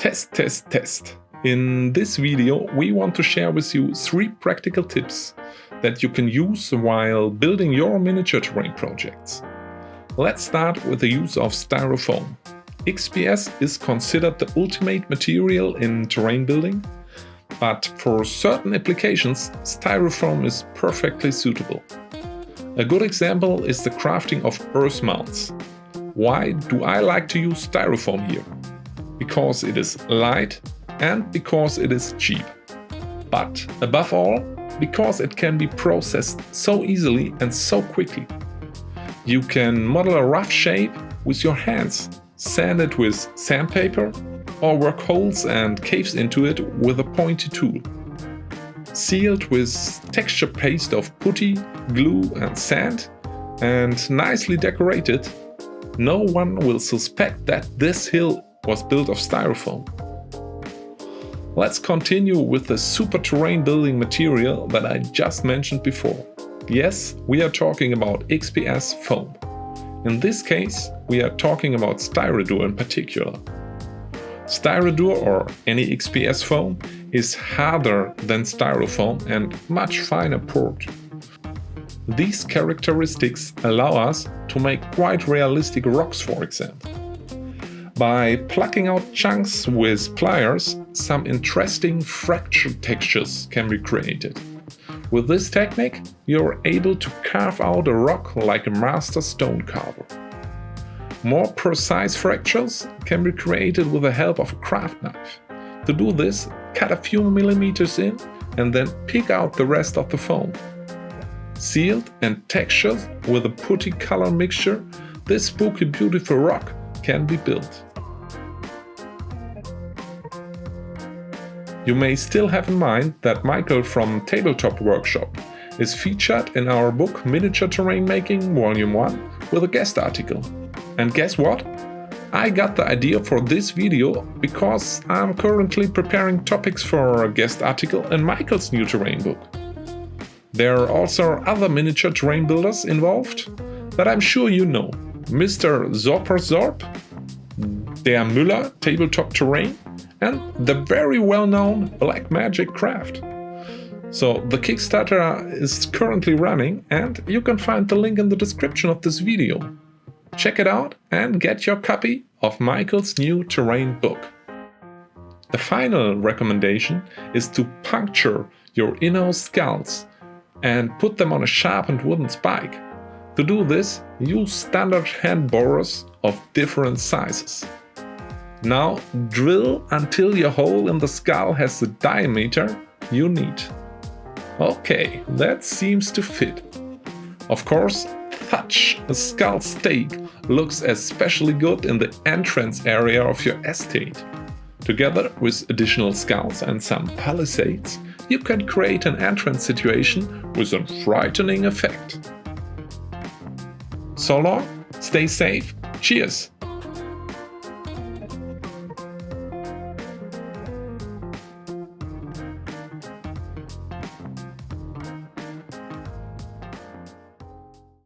Test, test, test. In this video, we want to share with you 3 practical tips that you can use while building your miniature terrain projects. Let's start with the use of Styrofoam. XPS is considered the ultimate material in terrain building, but for certain applications, Styrofoam is perfectly suitable. A good example is the crafting of earth mounts. Why do I like to use Styrofoam here? Because it is light and because it is cheap. But above all, because it can be processed so easily and so quickly. You can model a rough shape with your hands, sand it with sandpaper, or work holes and caves into it with a pointy tool. Sealed with texture paste of putty, glue and sand, and nicely decorated, no one will suspect that this hill was built of Styrofoam. Let's continue with the super terrain building material that I just mentioned before. Yes, we are talking about XPS foam. In this case, we are talking about Styrodur in particular. Styrodur, or any XPS foam, is harder than Styrofoam and much finer poured. These characteristics allow us to make quite realistic rocks, for example. By plucking out chunks with pliers, some interesting fracture textures can be created. With this technique, you're able to carve out a rock like a master stone carver. More precise fractures can be created with the help of a craft knife. To do this, cut a few millimeters in and then pick out the rest of the foam. Sealed and textured with a putty color mixture, this spooky beautiful rock can be built. You may still have in mind that Michael from Tabletop Workshop is featured in our book Miniature Terrain Making Volume 1 with a guest article. And guess what? I got the idea for this video because I'm currently preparing topics for a guest article in Michael's new terrain book. There are also other miniature terrain builders involved that I'm sure you know. Mr. Zorper Zorp, Der Müller Tabletop Terrain, and the very well-known Black Magic Craft. So the Kickstarter is currently running and you can find the link in the description of this video. Check it out and get your copy of Michael's new terrain book. The final recommendation is to puncture your inner skulls and put them on a sharpened wooden spike. To do this, use standard hand borers of different sizes. Now drill until your hole in the skull has the diameter you need. Okay, that seems to fit. Of course, such a skull stake looks especially good in the entrance area of your estate. Together with additional skulls and some palisades, you can create an entrance situation with a frightening effect. So long, stay safe, cheers!